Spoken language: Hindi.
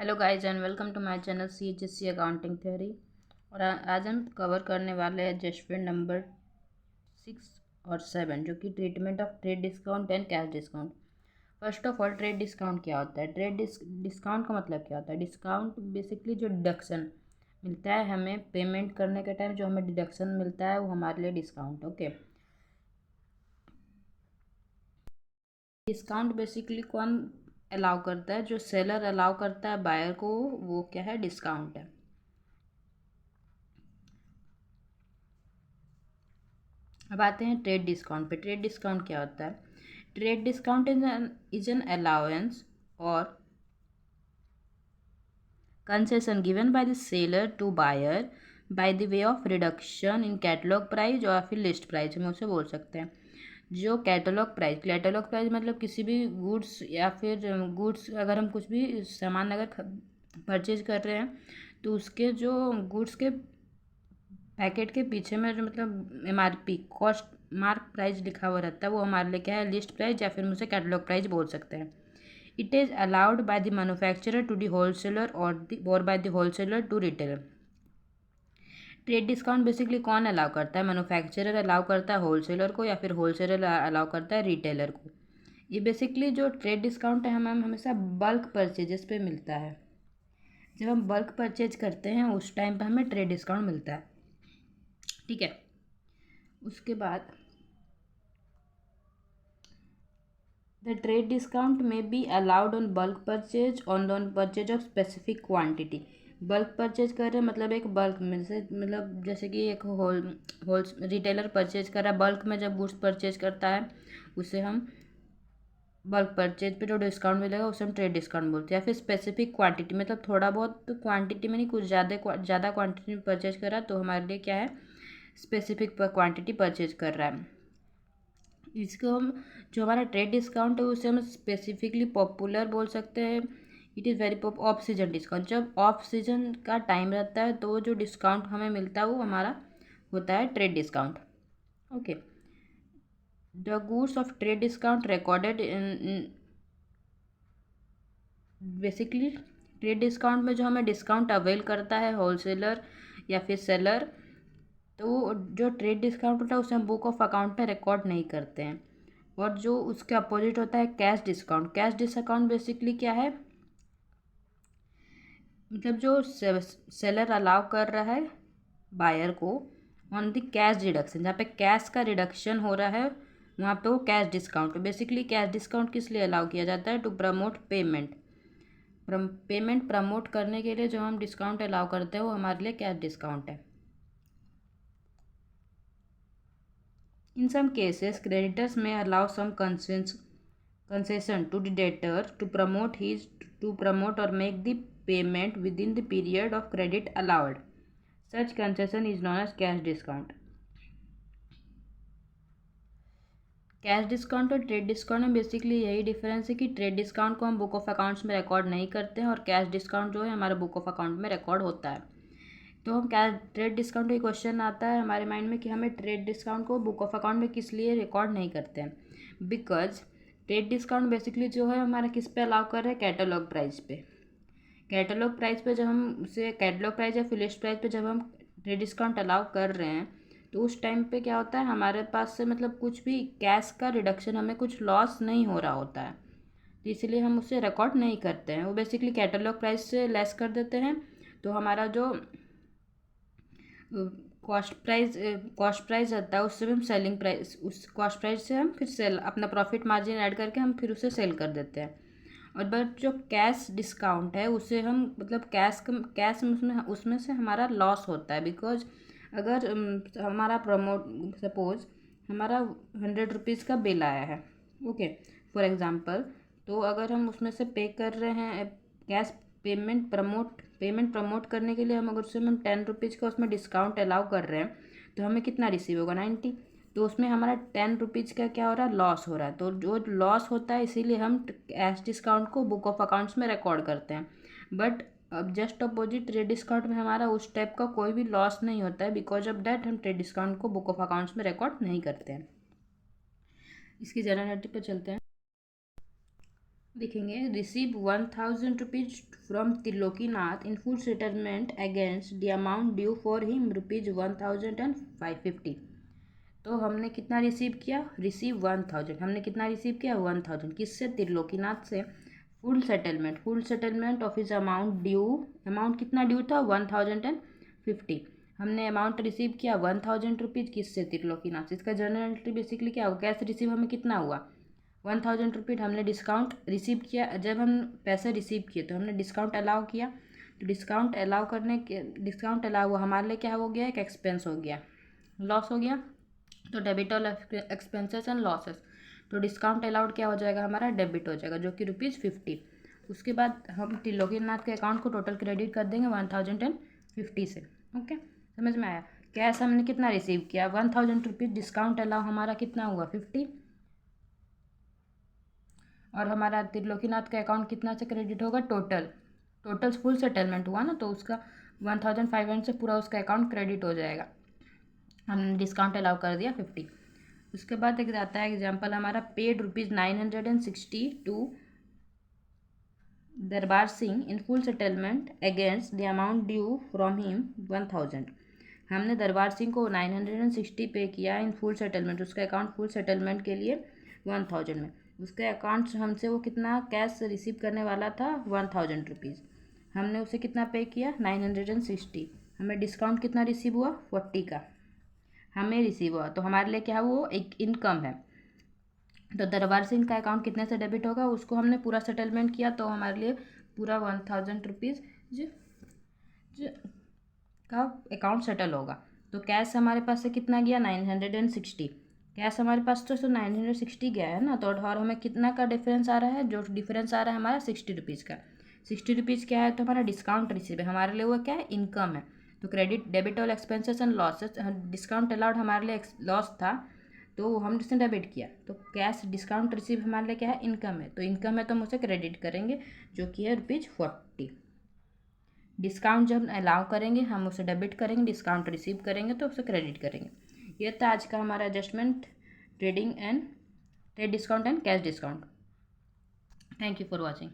Hello guys and welcome to my channel CHSC accounting theory. और आज हम कवर करने वाले हैं एडजस्टमेंट नंबर 6 और 7 जो कि treatment of trade discount and cash discount. First of all, trade discount क्या होता है? ट्रेड डिस्काउंट का मतलब क्या होता है? डिस्काउंट बेसिकली जो डिडक्शन मिलता है हमें पेमेंट करने के टाइम, जो हमें डिडक्शन मिलता है वो हमारे लिए डिस्काउंट। ओके, डिस्काउंट बेसिकली कौन अलाउ करता है? जो सेलर अलाउ करता है बायर को, वो क्या है? डिस्काउंट है। अब आते हैं ट्रेड डिस्काउंट पे। ट्रेड डिस्काउंट क्या होता है? Trade discount is an allowance और concession given by the seller to buyer by the way of reduction in catalog price या फिर लिस्ट प्राइस, हम उसे बोल सकते हैं। जो कैटलॉग प्राइस मतलब किसी भी गुड्स या फिर गुड्स, अगर हम कुछ भी सामान अगर परचेज कर रहे हैं तो उसके जो गुड्स के पैकेट के पीछे में जो मतलब MRP कॉस्ट मार्क प्राइस लिखा हुआ रहता है वो हमारे लिए क्या है? लिस्ट प्राइस या फिर हम उसे कैटलॉग प्राइस बोल सकते हैं। It is allowed by the manufacturer to the wholesaler और by the wholesaler to retailer. Trade discount basically कौन अलाउ करता है? मैन्युफैक्चरर अलाउ करता है होलसेलर को या फिर होलसेलर अलाउ करता है रिटेलर को। ये बेसिकली जो ट्रेड डिस्काउंट है हमें हमेशा बल्क परचेजेस पे मिलता है। जब हम बल्क परचेज करते हैं उस टाइम पे हमें ट्रेड डिस्काउंट मिलता है। ठीक है, उसके बाद द ट्रेड डिस्काउंट में be allowed on bulk purchase on purchase of specific quantity. Bulk purchase कर रहे हैं मतलब एक बल्क में से, मतलब जैसे कि एक होल रिटेलर परचेज कर रहा है बल्क में, जब गुड्स परचेज करता है उसे हम बल्क परचेज पे जो डिस्काउंट मिलेगा उसे हम ट्रेड डिस्काउंट बोलते हैं। या फिर स्पेसिफिक क्वांटिटी मतलब थोड़ा बहुत क्वांटिटी में नहीं, कुछ ज़्यादा क्वांटिटी में परचेज कर रहा है तो हमारे लिए क्या है? स्पेसिफिक क्वांटिटी परचेज कर रहा है। इसको हम, जो हमारा ट्रेड डिस्काउंट है उसे हम स्पेसिफिकली पॉपुलर बोल सकते हैं। It is very off season discount. जब ऑफ सीजन का टाइम रहता है तो जो डिस्काउंट हमें मिलता है वो हमारा होता है trade discount. Okay, the goods of trade discount recorded in basically trade discount में जो हमें डिस्काउंट अवेल करता है होलसेलर या फिर सेलर, तो जो ट्रेड डिस्काउंट होता है उसे हम बुक ऑफ अकाउंट में रिकॉर्ड नहीं करते हैं। और जो उसके अपोजिट होता है cash discount. Cash discount basically क्या है? मतलब जो सेलर अलाउ कर रहा है बायर को ऑन द कैश रिडक्शन, जहाँ पे कैश का रिडक्शन हो रहा है वहाँ पे वो cash discount. Basically cash discount किस लिए अलाउ किया जाता है? To promote payment. Payment promote करने के लिए जो हम डिस्काउंट अलाउ करते हैं वो हमारे लिए कैश डिस्काउंट है। In some cases, creditors may allow some concession to the debtor to promote or make the payment within the period of credit allowed. Such concession is known as cash discount. Cash discount और ट्रेड डिस्काउंट में बेसिकली यही डिफरेंस है कि ट्रेड डिस्काउंट को हम बुक ऑफ अकाउंट्स में रिकॉर्ड नहीं करते हैं और कैश डिस्काउंट जो है हमारे बुक ऑफ अकाउंट में रिकॉर्ड होता है। तो हम क्या, ट्रेड डिस्काउंट का क्वेश्चन आता है हमारे माइंड में कि हमें ट्रेड डिस्काउंट को बुक ऑफ अकाउंट में किस लिए रिकॉर्ड नहीं करते हैं? बिकॉज ट्रेड डिस्काउंट बेसिकली जो है हमारा किस पे अलाउ कर रहे हैं? कैटलॉग प्राइस पे। कैटलॉग प्राइस पे जब हम उसे कैटलॉग प्राइस या फिर लिस्ट प्राइस पे जब हम ट्रेड डिस्काउंट अलाउ कर रहे हैं तो उस टाइम पे क्या होता है? हमारे पास से मतलब कुछ भी कैश का रिडक्शन, हमें कुछ लॉस नहीं हो रहा होता है, तो इसलिए हम उसे रिकॉर्ड नहीं करते हैं। वो बेसिकली कैटलॉग प्राइस से लेस कर देते हैं। तो हमारा जो कॉस्ट प्राइस रहता है उससे भी हम सेलिंग प्राइस, उस कॉस्ट प्राइस से हम फिर सेल अपना प्रॉफिट मार्जिन ऐड करके हम फिर उसे सेल कर देते हैं। और बट जो कैश डिस्काउंट है उसे हम मतलब कैश उसमें उसमें से हमारा लॉस होता है। बिकॉज अगर हमारा प्रमोट सपोज हमारा 100 रुपीज़ का बिल आया है, ओके फॉर एग्ज़ाम्पल, तो अगर हम उसमें से पे कर रहे हैं कैश पेमेंट प्रमोट करने के लिए, हम अगर उसमें हम 10 रुपीज़ का उसमें डिस्काउंट अलाउ कर रहे हैं तो हमें कितना रिसीव होगा? 90। तो उसमें हमारा 10 रुपीज़ का क्या हो रहा है? लॉस हो रहा है। तो जो लॉस होता है इसीलिए हम कैश डिस्काउंट को बुक ऑफ अकाउंट्स में रिकॉर्ड करते हैं। बट अब जस्ट अपोजिट ट्रेड डिस्काउंट में हमारा उस टाइप का कोई भी लॉस नहीं होता है। बिकॉज ऑफ दैट हम ट्रेड डिस्काउंट को बुक ऑफ अकाउंट्स में रिकॉर्ड नहीं करते हैं। इसकी जनरलिटी पे चलते हैं। देखेंगे receive 1000 rupees from Trilokinath in full settlement against the amount due for him rupees 1550। तो हमने कितना रिसीव किया, रिसीव 1000, हमने कितना रिसीव किया 1000, किससे, त्रिलोकीनाथ से। Full settlement of is amount due, amount कितना ड्यू था 1050। हमने अमाउंट रिसीव किया 1000 रुपीज़, किससे, त्रिलोकीनाथ से। इसका जर्नल एंट्री बेसिकली क्या होगा, कैश रिसीव हमें कितना हुआ 1000 रुपीज़, हमने डिस्काउंट रिसीव किया। जब हम पैसे रिसीव किए तो हमने डिस्काउंट अलाउ किया, तो डिस्काउंट अलाउ करने के, डिस्काउंट अलाउ हुआ हमारे लिए क्या हो गया, एक एक्सपेंस हो गया, लॉस हो गया। तो debit all expenses and losses, तो डिस्काउंट अलाउड क्या हो जाएगा हमारा, डेबिट हो जाएगा, जो कि ₹50। उसके बाद हम त्रिलोकीनाथ के अकाउंट को टोटल क्रेडिट कर देंगे 1050 से। ओके, समझ में आया। कैश हमने कितना रिसीव किया 1000 रुपीज़, डिस्काउंट अलाउ हमारा कितना हुआ 50, और हमारा त्रिलोकीनाथ का अकाउंट कितना से क्रेडिट होगा, टोटल फुल सेटलमेंट हुआ ना, तो उसका 1500 से पूरा उसका अकाउंट क्रेडिट हो जाएगा। हमने डिस्काउंट अलाउ कर दिया 50। उसके बाद एक आता है एग्जाम्पल हमारा, पेड ₹960 टू दरबार Singh in full settlement against the amount due from him 1000। हमने दरबार सिंह को 960 पे किया इन फुल सेटलमेंट, उसका अकाउंट फुल सेटलमेंट के लिए 1000 में। उसके अकाउंट हमसे वो कितना कैश रिसीव करने वाला था 1000 रुपीज़, हमने उसे कितना पे किया 960। हमें डिस्काउंट कितना रिसीव हुआ 40 का हमें रिसीव हुआ, तो हमारे लिए क्या है, वो एक इनकम है। तो दरबार सिंह का अकाउंट कितने से डेबिट होगा, उसको हमने पूरा सेटलमेंट किया, तो हमारे लिए पूरा 1000 रुपीज़ का अकाउंट सेटल होगा। तो कैश हमारे पास से कितना गया 960, कैश हमारे पास तो 960 गया है ना, तो और हमें कितना का डिफरेंस आ रहा है, जो डिफरेंस आ रहा है हमारा 60 रुपीज़ का। 60 रुपीज़ क्या है, तो हमारा डिस्काउंट रिसीव है, हमारे लिए वो क्या है, इनकम है। तो credit debit all expenses and losses, discount allowed हमारे लिए लॉस था, तो हम जिसने डेबिट किया, तो कैश डिस्काउंट रिसीव हमारे लिए क्या है, इनकम है। तो इनकम है तो हम उसे क्रेडिट करेंगे, जो कि है ₹40। डिस्काउंट जब अलाउ करेंगे हम उसे डेबिट करेंगे, डिस्काउंट रिसीव करेंगे तो उसे क्रेडिट करेंगे। ये था आज का हमारा adjustment, trade discount and cash discount. Thank you for watching.